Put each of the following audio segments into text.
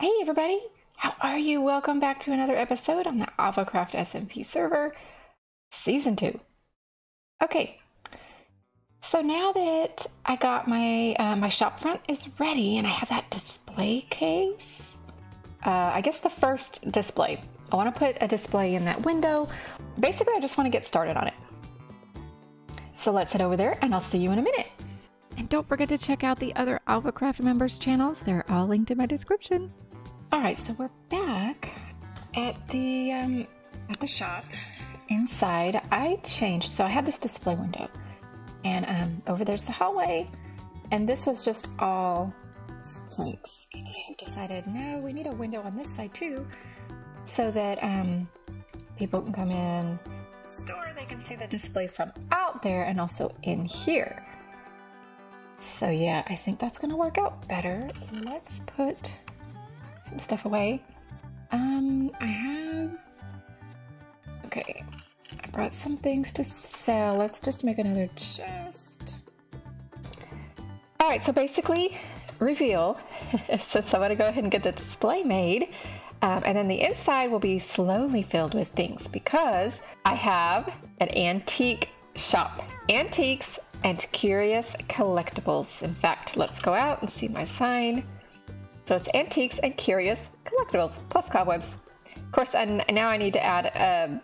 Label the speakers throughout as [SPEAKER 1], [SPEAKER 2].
[SPEAKER 1] Hey everybody, how are you? Welcome back to another episode on the AlphaCraft SMP server, Season 2. Okay, so now that I got my my shop front is ready and I have that display case, I guess the first display. I want to put a display in that window. Basically, I just want to get started on it. So let's head over there and I'll see you in a minute. And don't forget to check out the other AlphaCraft members channels. They're all linked in my description. All right, so we're back at the shop. Inside, I changed. So I had this display window, and over there's the hallway, and this was just all planks. And I decided, no, we need a window on this side too, so that people can come in the store. They can see the display from out there and also in here. So yeah, I think that's gonna work out better. Let's put some stuff away. Okay, I brought some things to sell. Let's just make another chest. All right, so basically, reveal, since I want to go ahead and get the display made, and then the inside will be slowly filled with things because I have an antique shop. Antiques and Curious Collectables. In fact, let's go out and see my sign. So it's Antiques and Curious Collectables plus cobwebs. Of course, and now I need to add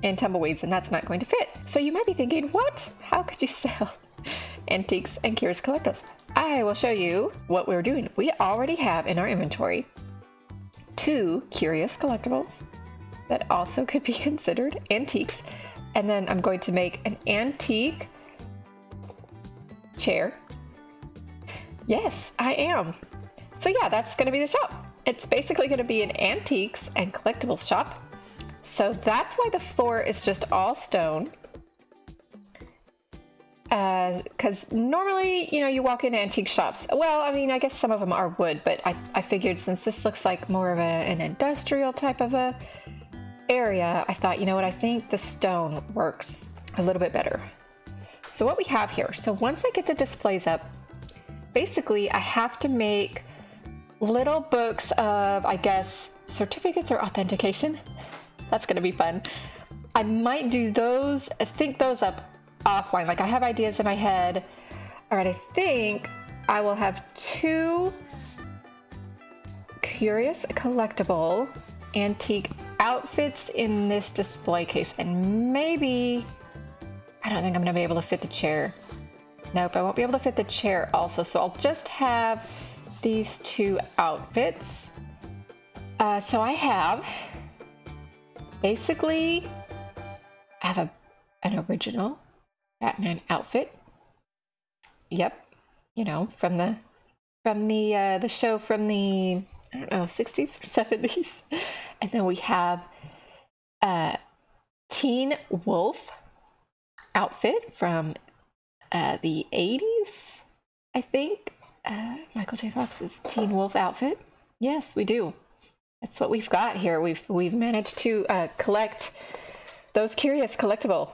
[SPEAKER 1] and tumbleweeds, and that's not going to fit. So you might be thinking, what? How could you sell Antiques and Curious Collectables? I will show you what we're doing. We already have in our inventory 2 Curious Collectables that also could be considered antiques. And then I'm going to make an antique chair. Yes, I am. So yeah, that's going to be the shop. It's basically going to be an antiques and collectibles shop. So that's why the floor is just all stone. Because normally, you know, you walk into antique shops. Well, I mean, I guess some of them are wood, but I figured since this looks like more of an industrial type of a area, I thought, you know what, I think the stone works a little bit better. So what we have here, so once I get the displays up, basically I have to make little books of, I guess, certificates or authentication. That's gonna be fun. I might do those, think those up offline. Like I have ideas in my head. All right, I think I will have 2 Curious Collectible antique outfits in this display case, and maybe, I don't think I'm gonna be able to fit the chair. Nope, I won't be able to fit the chair also, so I'll just have these 2 outfits. So I have, basically, I have an original Batman outfit. Yep, you know, from the show from the, I don't know, 60s or 70s. And then we have a Teen Wolf outfit from the 80s, I think. Michael J. Fox's Teen Wolf outfit. Yes, we do. That's what we've got here. We've managed to collect those Curious Collectible.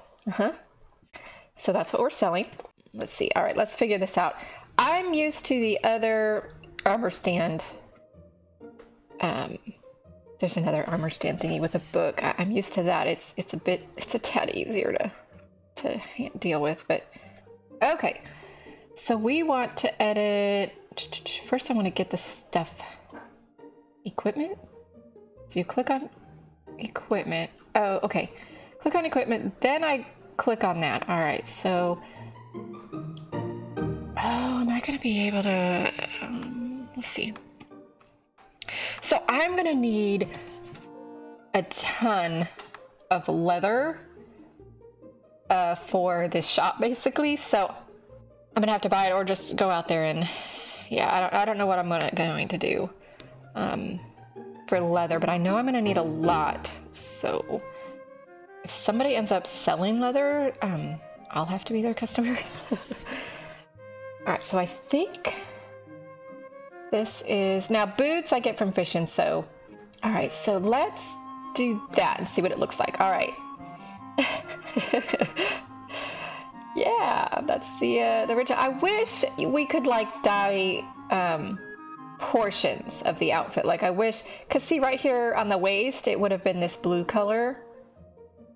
[SPEAKER 1] So that's what we're selling. Let's see. All right, let's figure this out. I'm used to the other armor stand. There's another armor stand thingy with a book. I'm used to that. It's a tad easier to deal with, but okay. So we want to edit. First, I want to get the stuff. Equipment. So you click on equipment. Oh, okay. Click on equipment. Then I click on that. All right. So, oh, am I going to be able to? Let's see. So I'm going to need a ton of leather for this shop, basically. So I'm gonna have to buy it or just go out there and, yeah, I don't know what I'm going to do for leather, but I know I'm gonna need a lot. So if somebody ends up selling leather, I'll have to be their customer. All right, so I think this is, now boots I get from fishing, so, all right, so let's do that and see what it looks like. All right. Yeah, that's the original. I wish we could like dye portions of the outfit. Like I wish, cause see right here on the waist, it would have been this blue color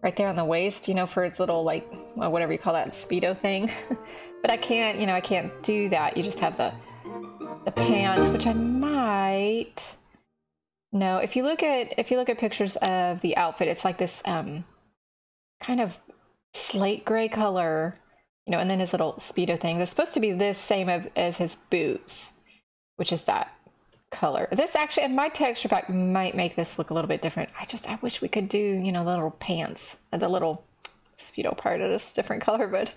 [SPEAKER 1] right there on the waist, you know, for its little like, well, whatever you call that Speedo thing. But I can't, you know, I can't do that. You just have the pants, which I might, no, if you look at pictures of the outfit, it's like this kind of slate gray color, you know, and then his little Speedo thing. They're supposed to be this same as his boots, which is that color. This actually, and my texture pack might make this look a little bit different. I wish we could do, you know, the little pants, the little Speedo part of this different color, but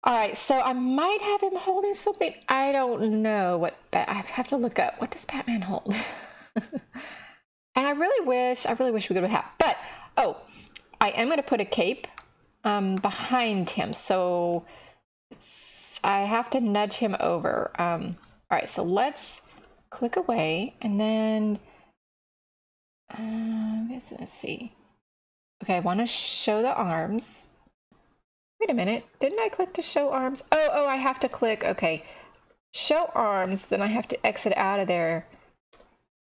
[SPEAKER 1] all right, so I might have him holding something. I don't know what I have to look up. What does Batman hold? And I really wish we could have, but oh, I am going to put a cape behind him, so I have to nudge him over. All right, so let's click away, and then let's see. Okay, I want to show the arms. Wait a minute, didn't I click to show arms? Oh, I have to click, okay. Show arms, then I have to exit out of there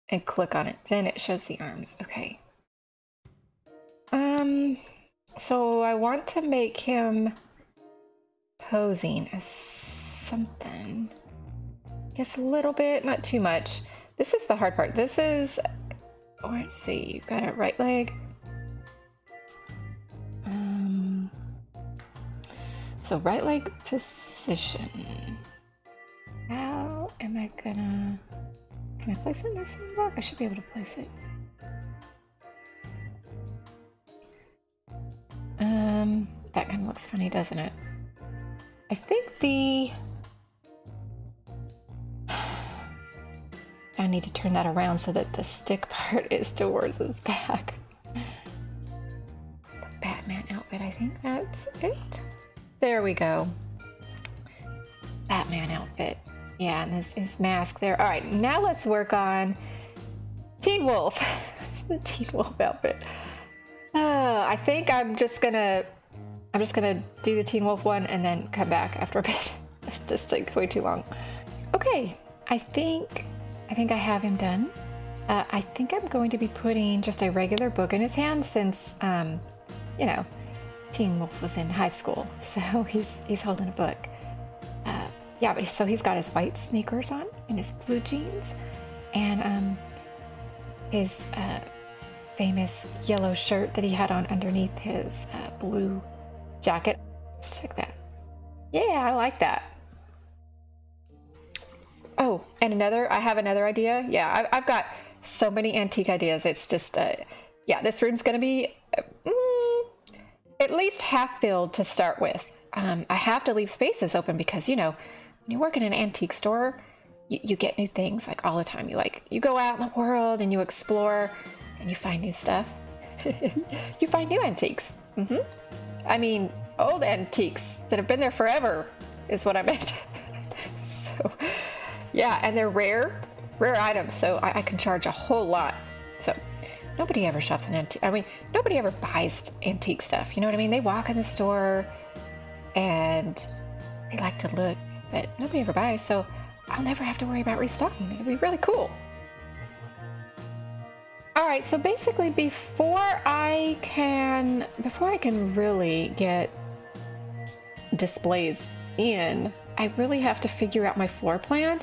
[SPEAKER 1] and click on it. Then it shows the arms, okay. So I want to make him posing as something. I guess a little bit, not too much. This is the hard part. This is, oh, let's see, you've got a right leg. So right leg position. How am I gonna, can I place it in this block? I should be able to place it. That kind of looks funny, doesn't it? I think I need to turn that around so that the stick part is towards his back. The Batman outfit, I think that's it. There we go. Batman outfit. Yeah, and his mask there. All right, now let's work on Teen Wolf. The Teen Wolf outfit. I think I'm just gonna do the Teen Wolf one and then come back after a bit. It just takes way too long. Okay, I think I have him done. I think I'm going to be putting just a regular book in his hand since, you know, Teen Wolf was in high school, so he's holding a book. Yeah, but so he's got his white sneakers on and his blue jeans and his famous yellow shirt that he had on underneath his blue jacket. Let's check that. Yeah, I like that. Oh, and I have another idea. Yeah, I've got so many antique ideas. It's just, yeah, this room's gonna be at least half filled to start with. I have to leave spaces open because, you know, when you work in an antique store, you get new things like all the time. You go out in the world and you explore and you find new stuff. You find new antiques. I mean, old antiques that have been there forever is what I meant. So, yeah, and they're rare items, so I can charge a whole lot. So nobody ever shops an antique. I mean, nobody ever buys antique stuff. You know what I mean? They walk in the store and they like to look, but nobody ever buys. So I'll never have to worry about restocking. It'll be really cool. All right, so basically before I can really get displays in, I really have to figure out my floor plan.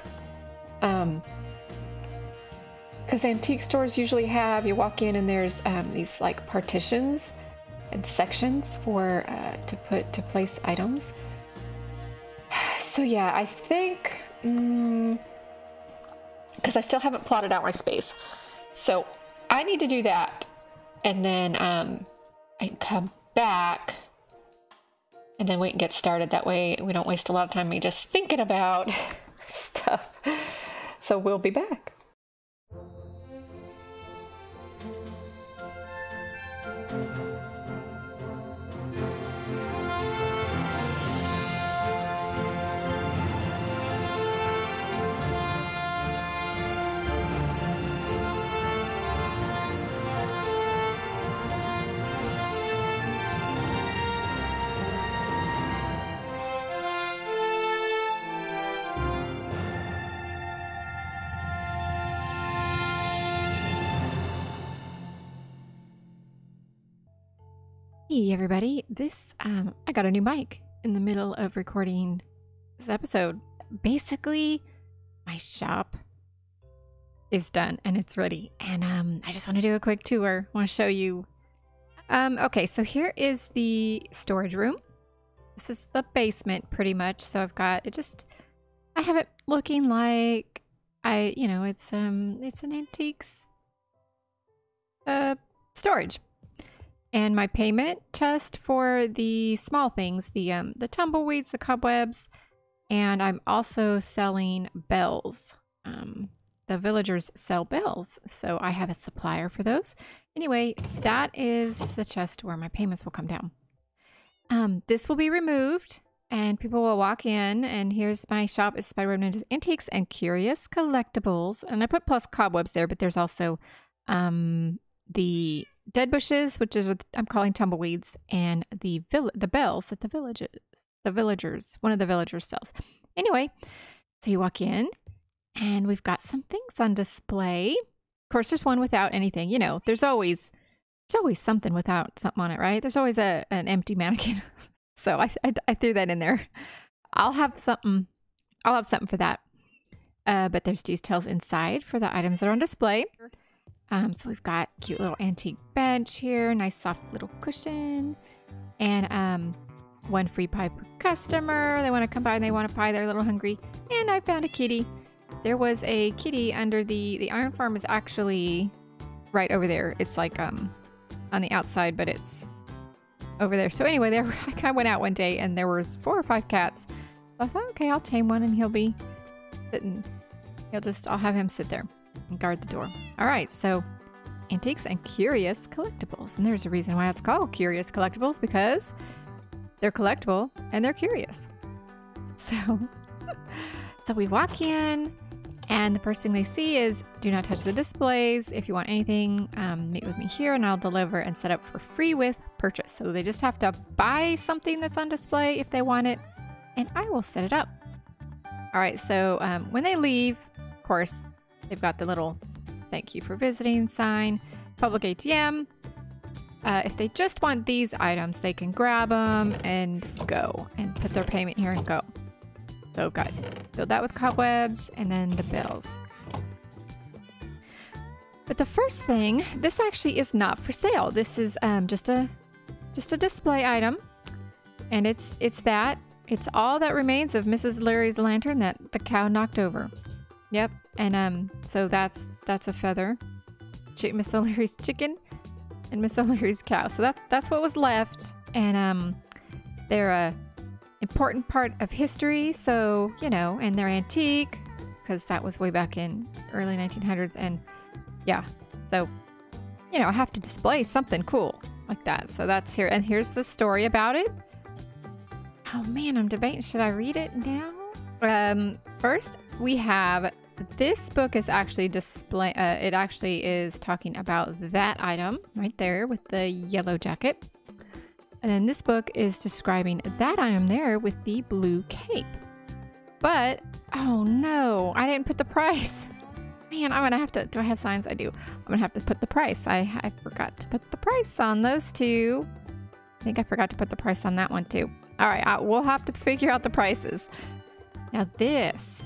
[SPEAKER 1] Because antique stores usually have, you walk in and there's these like partitions and sections for to place items. So yeah, I think because I still haven't plotted out my space, so I need to do that, and then I come back and then we can get started. That way we don't waste a lot of time me just thinking about stuff. So we'll be back. Hey everybody, I got a new mic in the middle of recording this episode. Basically, my shop is done and it's ready, and I just want to do a quick tour. I want to show you. Okay, so here is the storage room. This is the basement pretty much. So I've got it I have it looking like it's an antiques storage. And my payment chest for the small things, the tumbleweeds, the cobwebs, and I'm also selling bells. The villagers sell bells, so I have a supplier for those. Anyway, that is the chest where my payments will come down. This will be removed, and people will walk in, and here's my shop. It's SpiderWeb Antiques and Curious Collectables, and I put plus cobwebs there, but there's also the dead bushes, which is I'm calling tumbleweeds, and the bells that one of the villagers sells. Anyway, so you walk in, and we've got some things on display. Of course, there's one without anything. You know, there's always something without something on it, right? There's always an empty mannequin. So I threw that in there. I'll have something for that. But there's details inside for the items that are on display. So we've got a cute little antique bench here, nice soft little cushion, and one free pie per customer. They want to come by and they want a pie. They're a little hungry. And I found a kitty. There was a kitty under the iron farm is actually right over there. It's like on the outside, but it's over there. So anyway, I went out one day and there was 4 or 5 cats. So I thought, okay, I'll tame one and he'll be sitting. I'll have him sit there and guard the door. All right, so Antiques and Curious Collectibles. And there's a reason why it's called Curious Collectibles, because they're collectible and they're curious. So we walk in, and the first thing they see is, do not touch the displays. If you want anything, meet with me here and I'll deliver and set up for free with purchase. So they just have to buy something that's on display if they want it, and I will set it up. All right, so when they leave, of course, they've got the little thank you for visiting sign, public ATM. If they just want these items, they can grab them and go and put their payment here and go. So got filled that with cobwebs and then the bills. But the first thing, this actually is not for sale. This is just a display item, and it's all that remains of Mrs. Larry's lantern that the cow knocked over. Yep, and so that's a feather, Miss O'Leary's chicken, and Miss O'Leary's cow. So that's what was left, and they're a important part of history. So and they're antique because that was way back in early 1900s, and yeah, so I have to display something cool like that. So that's here, and here's the story about it. Oh man, I'm debating, should I read it now? First we have, this book is actually it actually is talking about that item right there with the yellow jacket. And then this book is describing that item there with the blue cape. But, oh no, I didn't put the price. Man, I'm gonna have to, do I have signs? I do. I'm gonna have to put the price. I forgot to put the price on those two. I think I forgot to put the price on that one too. All right, we'll have to figure out the prices. Now this,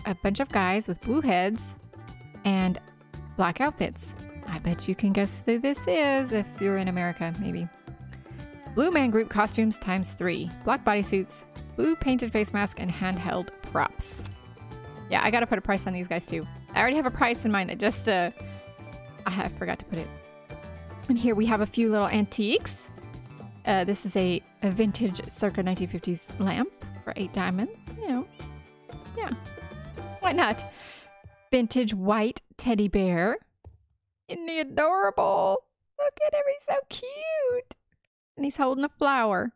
[SPEAKER 1] a bunch of guys with blue heads and black outfits. I bet you can guess who this is if you're in America, maybe. Blue man group costumes ×3. Black bodysuits, blue painted face mask, and handheld props. Yeah, I gotta put a price on these guys too. I already have a price in mind. I forgot to put it. And here we have a few little antiques. This is a vintage circa 1950s lamp for 8 diamonds. Yeah, why not? Vintage white teddy bear. Isn't he adorable? Look at him, he's so cute. And he's holding a flower.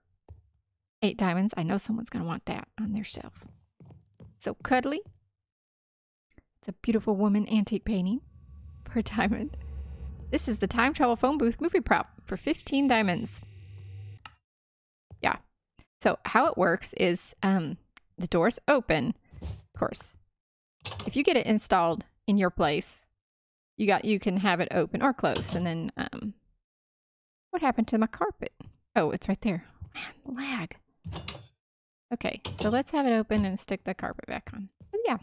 [SPEAKER 1] 8 diamonds. I know someone's going to want that on their shelf. So cuddly. It's a beautiful woman antique painting for a diamond. This is the time travel phone booth movie prop for 15 diamonds. Yeah. So how it works is the doors open. Of course, if you get it installed in your place, you can have it open or closed, and then What happened to my carpet? Oh, it's right there. Man, lag. Okay, so let's have it open and stick the carpet back on. But yeah.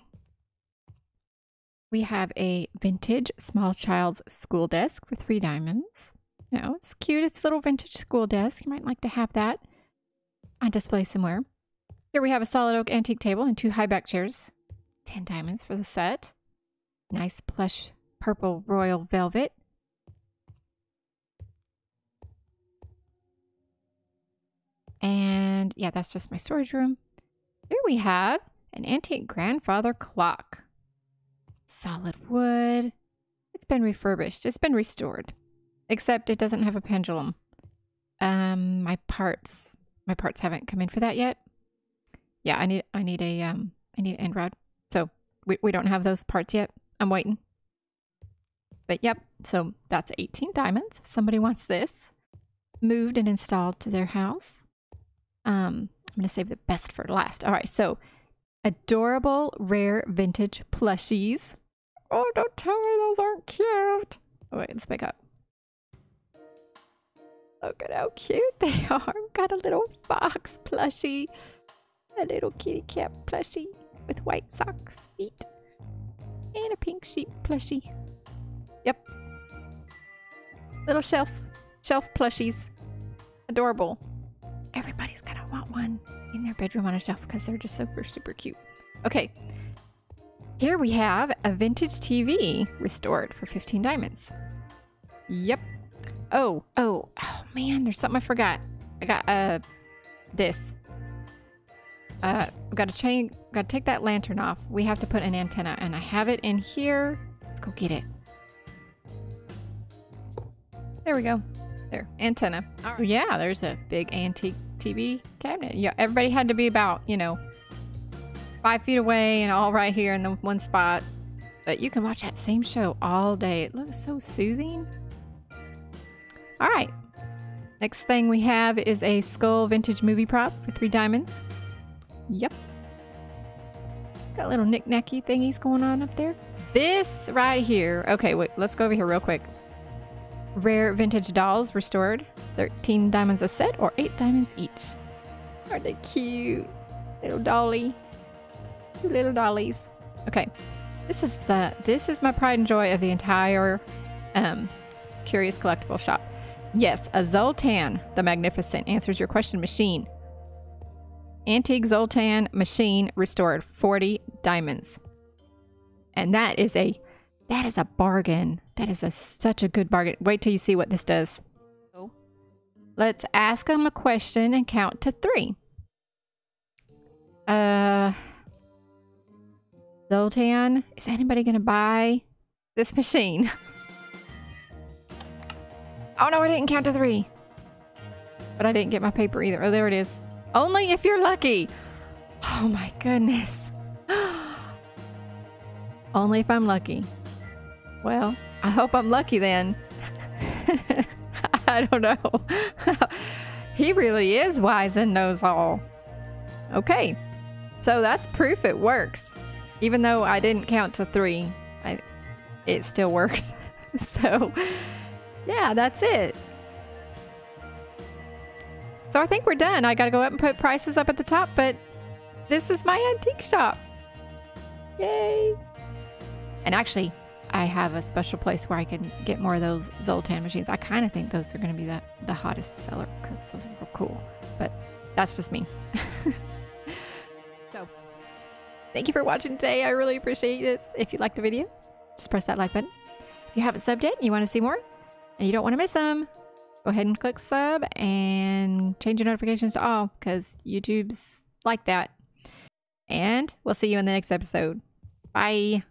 [SPEAKER 1] We have a vintage small child's school desk for 3 diamonds. You know, it's cute. It's a little vintage school desk. You might like to have that on display somewhere. Here we have a solid oak antique table and 2 high back chairs. 10 diamonds for the set. Nice plush purple royal velvet. And yeah, that's just my storage room. Here we have an antique grandfather clock. Solid wood. It's been refurbished. It's been restored. Except it doesn't have a pendulum. My parts haven't come in for that yet. Yeah, I need an end rod. So we don't have those parts yet. I'm waiting. But yep, so that's 18 diamonds if somebody wants this. Moved and installed to their house. I'm going to save the best for last. All right, so adorable rare vintage plushies. Oh, don't tell me those aren't cute. Oh, wait, let's back up. Look at how cute they are. I've got a little fox plushie. A little kitty cat plushie with white socks, feet. And a pink sheep plushie. Yep. Little shelf plushies. Adorable. Everybody's gonna want one in their bedroom on a shelf because they're just super, super cute. Okay. Here we have a vintage TV restored for 15 diamonds. Yep. Oh man, there's something I forgot. I got this. Gotta take that lantern off. We have to put an antenna and I have it in here. Let's go get it. There we go. There, antenna. All right. Yeah, there's a big antique TV cabinet. Yeah, everybody had to be about, 5 feet away and all right here in the one spot. But you can watch that same show all day. It looks so soothing. All right. Next thing we have is a skull vintage movie prop for 3 diamonds. Yep. Got little knick-knacky thingies going on up there. This right here. Okay, wait, let's go over here real quick. Rare vintage dolls restored. 13 diamonds a set or 8 diamonds each. Aren't they cute? Little dolly. 2 little dollies. Okay. This is my pride and joy of the entire Curious Collectible Shop. Yes, a Zoltan the Magnificent answers your question machine. Antique Zoltan machine restored 40 diamonds. And that is a bargain. That is such a good bargain. Wait till you see what this does. Let's ask them a question and count to 3. Zoltan, is anybody gonna buy this machine? Oh no, I didn't count to 3. But I didn't get my paper either. Oh, there it is. Only if you're lucky. Oh my goodness. Only if I'm lucky. Well, I hope I'm lucky then. I don't know. He really is wise and knows all. Okay. So that's proof it works. Even though I didn't count to 3, it still works. So, yeah, that's it. So I think we're done. I got to go up and put prices up at the top, but this is my antique shop. Yay. And actually, I have a special place where I can get more of those Zoltan machines. I kind of think those are going to be the hottest seller because those are real cool. But that's just me. So, thank you for watching today. I really appreciate this. If you liked the video, just press that like button. If you haven't subbed yet and you want to see more and you don't want to miss them, go ahead and click sub and change your notifications to all because YouTube's like that. And we'll see you in the next episode. Bye.